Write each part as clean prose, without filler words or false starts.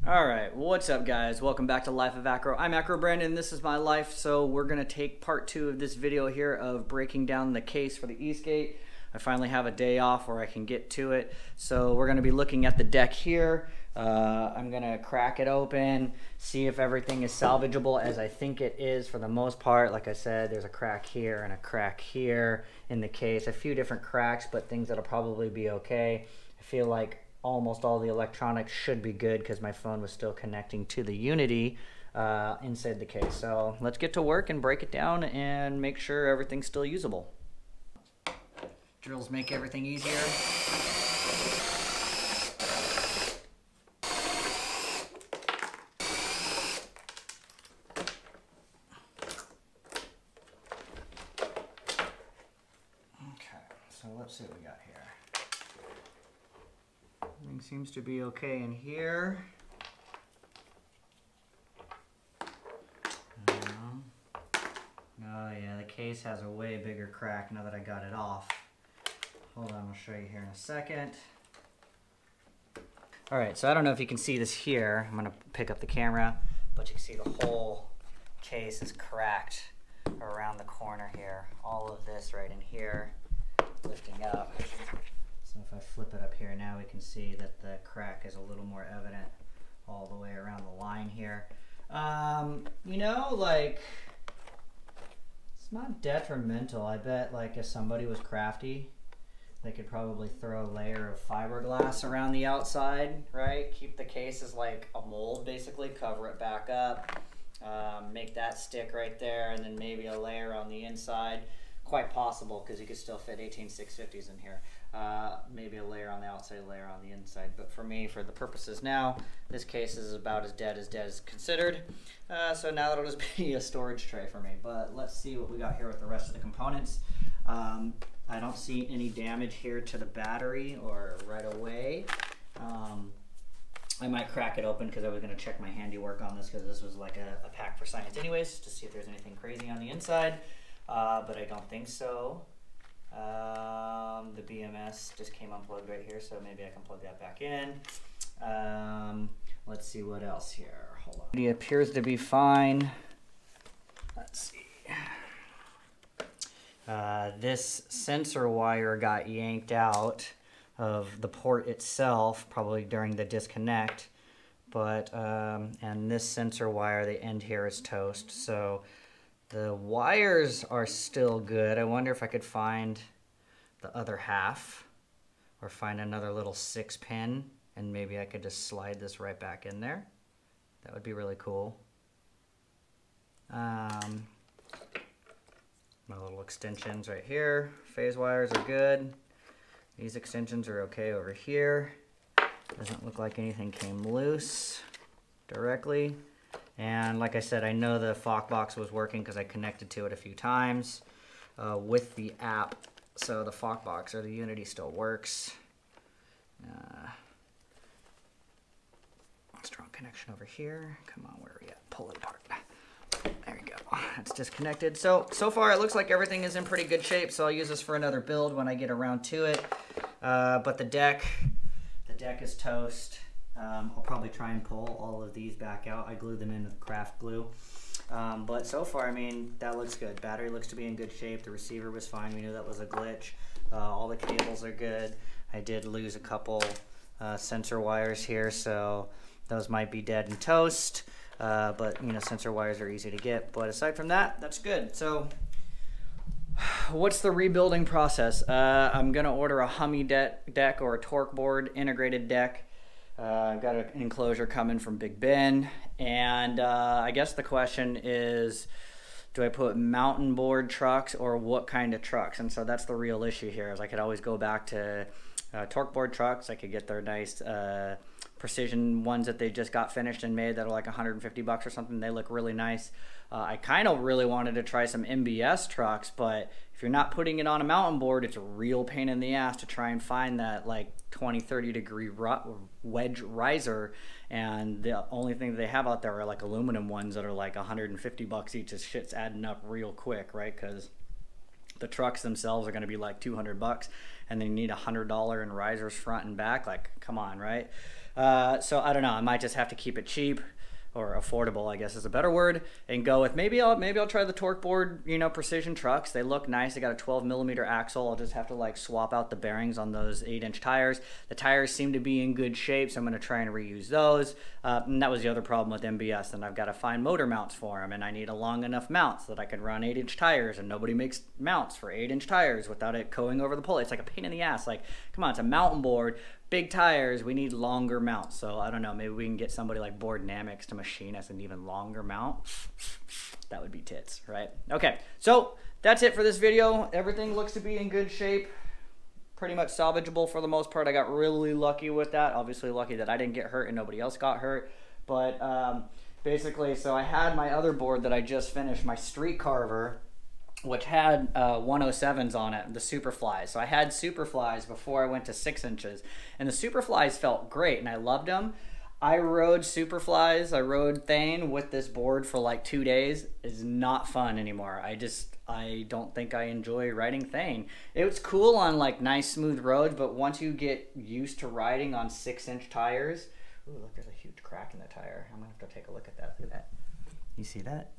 Alright, what's up guys? Welcome back to Life of Acro. I'm Acro Brandon, this is my life, so we're going to take part 2 of this video here of breaking down the case for the eSkate. I finally have a day off where I can get to it, so we're going to be looking at the deck here. I'm going to crack it open, see if everything is salvageable as I think it is for the most part. Like I said, there's a crack here and a crack here in the case. A few different cracks, but things that'll probably be okay. I feel like almost all the electronics should be good because my phone was still connecting to the Unity inside the case. So let's get to work and break it down and make sure everything's still usable. Drills make everything easier. Okay, so let's see what we got here. Everything seems to be okay in here. Oh yeah, the case has a way bigger crack now that I got it off. Hold on, I'll show you here in a second. Alright, so I don't know if you can see this here. I'm going to pick up the camera, but you can see the whole case is cracked around the corner here. All of this right in here, lifting up. So if I flip it up here now, we can see that the crack is a little more evident all the way around the line here. You know, like, it's not detrimental. I bet, like, if somebody was crafty, they could probably throw a layer of fiberglass around the outside, right? Keep the case as like a mold, basically, cover it back up, make that stick right there, and then maybe a layer on the inside. Quite possible, because you could still fit 18650s in here. Maybe a layer on the outside, a layer on the inside. But for me, for the purposes now, this case is about as dead as considered. So now that'll just be a storage tray for me. But let's see what we got here with the rest of the components. I don't see any damage here to the battery or right away. I might crack it open because I was going to check my handiwork on this because this was like a pack for science anyways, to see if there's anything crazy on the inside. But I don't think so. The BMS just came unplugged right here, so maybe I can plug that back in. Let's see what else here. Hold on. It appears to be fine. Let's see. This sensor wire got yanked out of the port itself, probably during the disconnect. But and this sensor wire, the end here is toast. So the wires are still good. I wonder if I could find the other half or find another little 6-pin and maybe I could just slide this right back in there. That would be really cool. My little extensions right here. Phase wires are good. These extensions are okay over here. Doesn't look like anything came loose directly. And like I said, I know the FOC box was working because I connected to it a few times with the app. So the FOC box or the Unity still works. Strong connection over here. Come on, where are we at? Pull it apart. There we go. It's disconnected. So far it looks like everything is in pretty good shape. So I'll use this for another build when I get around to it. But the deck is toast. I'll probably try and pull all of these back out. I glued them in with craft glue. But so far, I mean, that looks good. Battery looks to be in good shape. The receiver was fine. We knew that was a glitch. All the cables are good. I did lose a couple sensor wires here, so those might be dead and toast. But, you know, sensor wires are easy to get. But aside from that, that's good. So what's the rebuilding process? I'm going to order a Hummy deck or a torque board integrated deck. I've got an enclosure coming from Big Ben, and I guess the question is, do I put mountain board trucks or what kind of trucks? And so that's the real issue here, is I could always go back to torque board trucks. I could get their nice precision ones that they just got finished and made that are like 150 bucks or something. They look really nice. I kind of really wanted to try some MBS trucks, but if you're not putting it on a mountain board, it's a real pain in the ass to try and find that like 20-30 degree wedge riser, and the only thing they have out there are like aluminum ones that are like 150 bucks each. This shit's adding up real quick, right? Because the trucks themselves are going to be like 200 bucks, and they need $100 in risers front and back. Like, come on, right? So I don't know, I might just have to keep it cheap, or affordable, I guess is a better word, and go with maybe I'll try the Torque Board, you know, Precision trucks. They look nice. They got a 12mm axle. I'll just have to like swap out the bearings on those 8-inch tires. The tires seem to be in good shape, so I'm going to try and reuse those. And that was the other problem with MBS, and I've got to find motor mounts for them, and I need a long enough mount so that I can run 8-inch tires, and nobody makes mounts for 8-inch tires without it going over the pulley. It's like a pain in the ass. Like, come on, it's a mountain board. Big tires, we need longer mounts. So I don't know, maybe we can get somebody like Boardnamics to machine us an even longer mount. That would be tits, right? Okay, so that's it for this video. Everything looks to be in good shape. Pretty much salvageable for the most part. I got really lucky with that. Obviously lucky that I didn't get hurt and nobody else got hurt. But basically, so I had my other board that I just finished, my Street Carver, which had 107s on it, the Superflies. So I had Superflies before I went to 6 inches, and the Superflies felt great, and I loved them. I rode Superflies, I rode Thane with this board for like 2 days. It's not fun anymore. I don't think I enjoy riding Thane. It was cool on like nice smooth roads, but once you get used to riding on 6-inch tires, ooh, look, there's a huge crack in the tire. I'm gonna have to take a look at that. Look at that. You see that?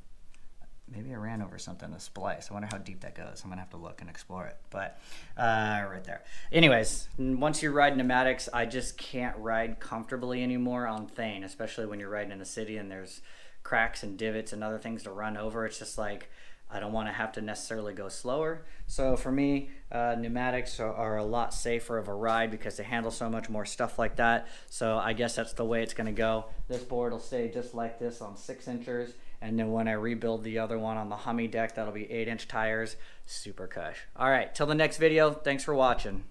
Maybe I ran over something to splice. I wonder how deep that goes. I'm gonna have to look and explore it. But right there. Anyways, once you ride pneumatics, I just can't ride comfortably anymore on Thane, especially when you're riding in the city and there's cracks and divots and other things to run over. It's just like, I don't want to have to necessarily go slower. So for me, pneumatics are a lot safer of a ride because they handle so much more stuff like that. So I guess that's the way it's gonna go. This board will stay just like this on 6 inches. And then when I rebuild the other one on the Hummy deck, that'll be 8-inch tires. Super cush. All right, till the next video, thanks for watching.